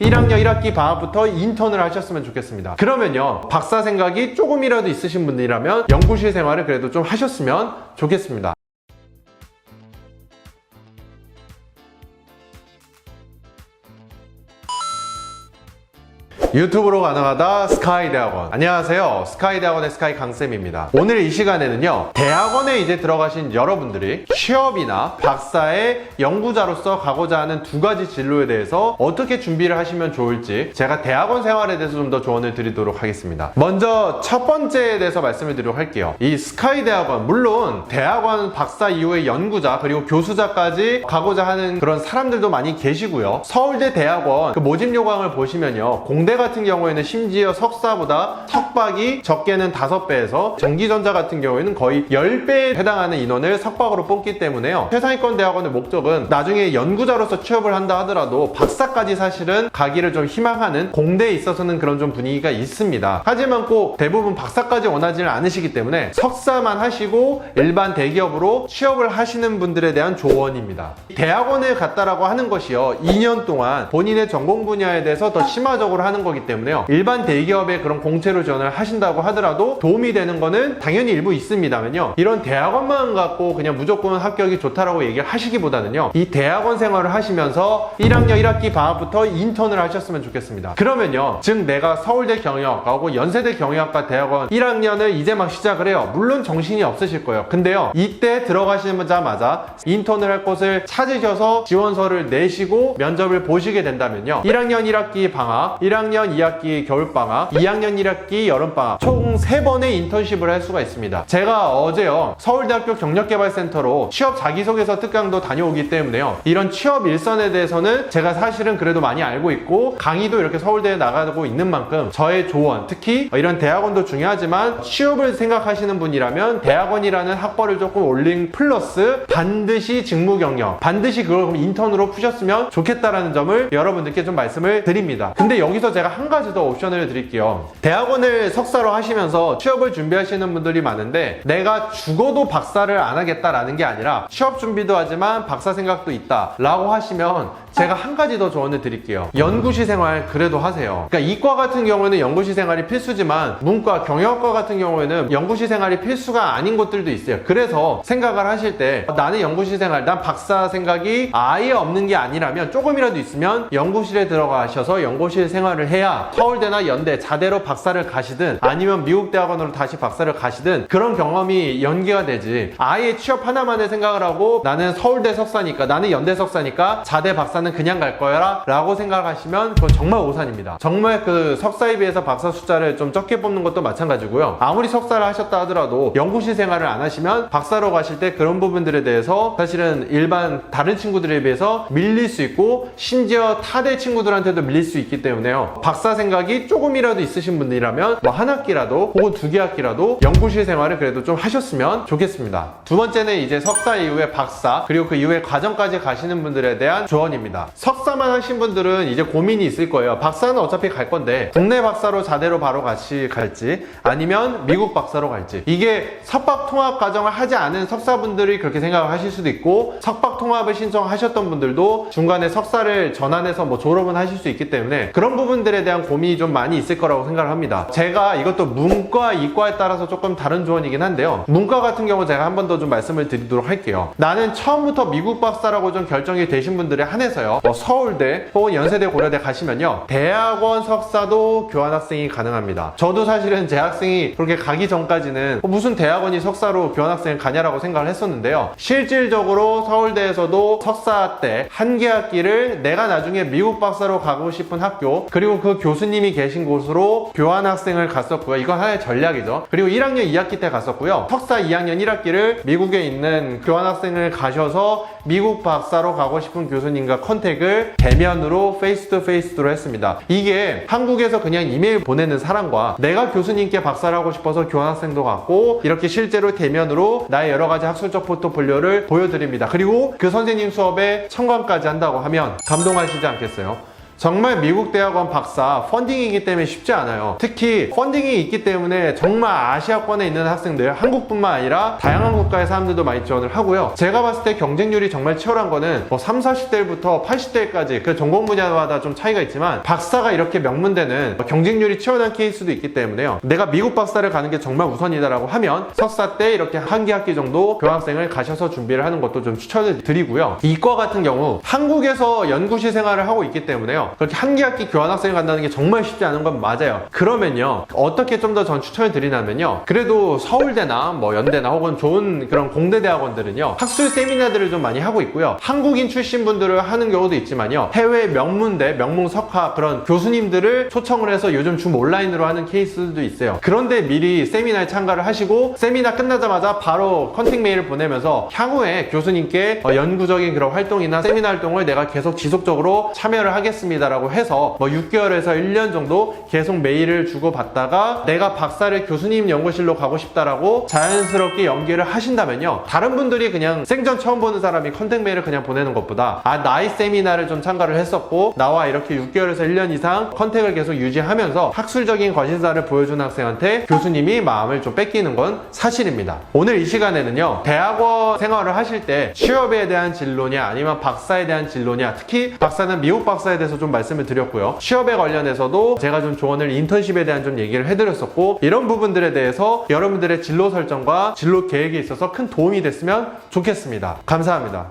1학년 1학기 방학부터 인턴을 하셨으면 좋겠습니다. 그러면요, 박사 생각이 조금이라도 있으신 분들이라면 연구실 생활을 그래도 좀 하셨으면 좋겠습니다. 유튜브로 가능하다 스카이 대학원. 안녕하세요, 스카이 대학원의 스카이 강쌤입니다. 오늘 이 시간에는요, 대학원에 이제 들어가신 여러분들이 취업이나 박사의 연구자로서 가고자 하는 두 가지 진로에 대해서 어떻게 준비를 하시면 좋을지 제가 대학원 생활에 대해서 좀 더 조언을 드리도록 하겠습니다. 먼저 첫 번째에 대해서 말씀을 드리도록 할게요. 이 스카이 대학원, 물론 대학원 박사 이후의 연구자 그리고 교수자까지 가고자 하는 그런 사람들도 많이 계시고요. 서울대 대학원 그 모집 요강을 보시면요, 공대 같은 경우에는 심지어 석사보다 석박이 적게는 5배에서 전기전자 같은 경우에는 거의 10배에 해당하는 인원을 석박으로 뽑기 때문에요, 최상위권 대학원의 목적은 나중에 연구자로서 취업을 한다 하더라도 박사까지 사실은 가기를 좀 희망하는, 공대에 있어서는 그런 좀 분위기가 있습니다. 하지만 꼭 대부분 박사까지 원하지는 않으시기 때문에 석사만 하시고 일반 대기업으로 취업을 하시는 분들에 대한 조언입니다. 대학원을 갔다라고 하는 것이요, 2년 동안 본인의 전공 분야에 대해서 더 심화적으로 하는 거기 때문에요, 일반 대기업에 그런 공채로 지원을 하신다고 하더라도 도움이 되는 거는 당연히 일부 있습니다만요, 이런 대학원만 갖고 그냥 무조건 합격이 좋다라고 얘기를 하시기보다는요, 이 대학원 생활을 하시면서 1학년 1학기 방학부터 인턴을 하셨으면 좋겠습니다. 그러면요, 즉 내가 서울대 경영학과하고 연세대 경영학과 대학원 1학년을 이제 막 시작을 해요. 물론 정신이 없으실 거예요. 근데요, 이때 들어가시자마자 인턴을 할 곳을 찾으셔서 지원서를 내시고 면접을 보시게 된다면요, 1학년 1학기 방학, 1학년 2학기 겨울방학, 2학년 1학기 여름방학 총 3번의 인턴십을 할 수가 있습니다. 제가 어제요, 서울대학교 경력개발센터로 취업 자기소개서 특강도 다녀오기 때문에요, 이런 취업 일선에 대해서는 제가 사실은 그래도 많이 알고 있고 강의도 이렇게 서울대에 나가고 있는 만큼 저의 조언, 특히 이런 대학원도 중요하지만 취업을 생각하시는 분이라면 대학원이라는 학벌을 조금 올린 플러스 반드시 직무 경력, 반드시 그걸 인턴으로 푸셨으면 좋겠다라는 점을 여러분들께 좀 말씀을 드립니다. 근데 여기서 제가 한 가지 더 옵션을 드릴게요. 대학원을 석사로 하시면서 취업을 준비하시는 분들이 많은데 내가 죽어도 박사를 안 하겠다라는 게 아니라 취업 준비도 하지만 박사 생각도 있다 라고 하시면 제가 한 가지 더 조언을 드릴게요. 연구실 생활 그래도 하세요. 그러니까 이과 같은 경우에는 연구실 생활이 필수지만 문과, 경영학과 같은 경우에는 연구실 생활이 필수가 아닌 곳들도 있어요. 그래서 생각을 하실 때 나는 연구실 생활, 난 박사 생각이 아예 없는 게 아니라면 조금이라도 있으면 연구실에 들어가셔서 연구실 생활을 해야 서울대나 연대, 자대로 박사를 가시든 아니면 미국 대학원으로 다시 박사를 가시든 그런 경험이 연계가 되지, 아예 취업 하나만을 생각을 하고 나는 서울대 석사니까, 나는 연대 석사니까 자대 박사는 그냥 갈 거야 라고 생각하시면 그건 정말 오산입니다. 정말 그 석사에 비해서 박사 숫자를 좀 적게 뽑는 것도 마찬가지고요, 아무리 석사를 하셨다 하더라도 연구실 생활을 안 하시면 박사로 가실 때 그런 부분들에 대해서 사실은 일반 다른 친구들에 비해서 밀릴 수 있고 심지어 타대 친구들한테도 밀릴 수 있기 때문에요, 박사 생각이 조금이라도 있으신 분들이라면 뭐 한 학기라도 혹은 2개 학기라도 연구실 생활을 그래도 좀 하셨으면 좋겠습니다. 두 번째는 이제 석사 이후에 박사 그리고 그 이후에 과정까지 가시는 분들에 대한 조언입니다. 석사만 하신 분들은 이제 고민이 있을 거예요. 박사는 어차피 갈 건데 국내 박사로 자대로 바로 같이 갈지 아니면 미국 박사로 갈지, 이게 석박 통합 과정을 하지 않은 석사분들이 그렇게 생각을 하실 수도 있고 석박 통합을 신청하셨던 분들도 중간에 석사를 전환해서 뭐 졸업은 하실 수 있기 때문에 그런 부분들에 대한 고민이 좀 많이 있을 거라고 생각을 합니다. 제가 이것도 문과, 이과에 따라서 조금 다른 조언이긴 한데요, 문과 같은 경우 제가 한 번 더 좀 말씀을 드리도록 할게요. 나는 처음부터 미국 박사라고 좀 결정이 되신 분들에 한해서요, 서울대 혹은 연세대, 고려대 가시면요, 대학원 석사도 교환학생이 가능합니다. 저도 사실은 제 학생이 그렇게 가기 전까지는 무슨 대학원이 석사로 교환학생을 가냐라고 생각을 했었는데요, 실질적으로 서울대에서도 석사 때 한 개 학기를 내가 나중에 미국 박사로 가고 싶은 학교 그리고 그 교수님이 계신 곳으로 교환학생을 갔었고요. 이건 하나의 전략이죠. 그리고 1학년 2학기 때 갔었고요, 석사 2학년 1학기를 미국에 있는 교환학생을 가셔서 미국 박사로 가고 싶은 교수님과 컨택을 대면으로 페이스 투 페이스로 했습니다. 이게 한국에서 그냥 이메일 보내는 사람과 내가 교수님께 박사를 하고 싶어서 교환학생도 갔고 이렇게 실제로 대면으로 나의 여러 가지 학술적 포트폴리오를 보여드립니다. 그리고 그 선생님 수업에 청강까지 한다고 하면 감동하시지 않겠어요? 정말 미국 대학원 박사 펀딩이기 때문에 쉽지 않아요. 특히 펀딩이 있기 때문에 정말 아시아권에 있는 학생들, 한국뿐만 아니라 다양한 국가의 사람들도 많이 지원을 하고요. 제가 봤을 때 경쟁률이 정말 치열한 거는 뭐 30, 40대부터 80대까지 그 전공 분야마다 좀 차이가 있지만 박사가 이렇게 명문대는 경쟁률이 치열한 케이스도 있기 때문에요. 내가 미국 박사를 가는 게 정말 우선이다라고 하면 석사 때 이렇게 한 학기 정도 교환학생을 가셔서 준비를 하는 것도 좀 추천을 드리고요. 이과 같은 경우 한국에서 연구시 생활을 하고 있기 때문에요. 그렇게 한 학기 교환학생을 간다는 게 정말 쉽지 않은 건 맞아요. 그러면요, 어떻게 좀 더 전 추천을 드리냐면요, 그래도 서울대나 뭐 연대나 혹은 좋은 그런 공대 대학원들은요, 학술 세미나들을 좀 많이 하고 있고요. 한국인 출신 분들을 하는 경우도 있지만요, 해외 명문대, 명문석화 그런 교수님들을 초청을 해서 요즘 줌 온라인으로 하는 케이스도 있어요. 그런데 미리 세미나에 참가를 하시고 세미나 끝나자마자 바로 컨택 메일을 보내면서 향후에 교수님께 연구적인 그런 활동이나 세미나 활동을 내가 계속 지속적으로 참여를 하겠습니다라고 해서 뭐 6개월에서 1년 정도 계속 메일을 주고받다가 내가 박사를 교수님 연구실로 가고 싶다라고 자연스럽게 연계를 하신다면요, 다른 분들이 그냥 생전 처음 보는 사람이 컨택 메일을 그냥 보내는 것보다 나의 세미나를 좀 참가를 했었고 나와 이렇게 6개월에서 1년 이상 컨택을 계속 유지하면서 학술적인 관심사를 보여준 학생한테 교수님이 마음을 좀 뺏기는 건 사실입니다. 오늘 이 시간에는요, 대학원 생활을 하실 때 취업에 대한 진로냐 아니면 박사에 대한 진로냐, 특히 박사는 미국 박사에 대해서 좀 말씀을 드렸고요. 취업에 관련해서도 제가 좀 조언을 인턴십에 대한 좀 얘기를 해드렸었고, 이런 부분들에 대해서 여러분들의 진로 설정과 진로 계획에 있어서 큰 도움이 됐으면 좋겠습니다. 감사합니다.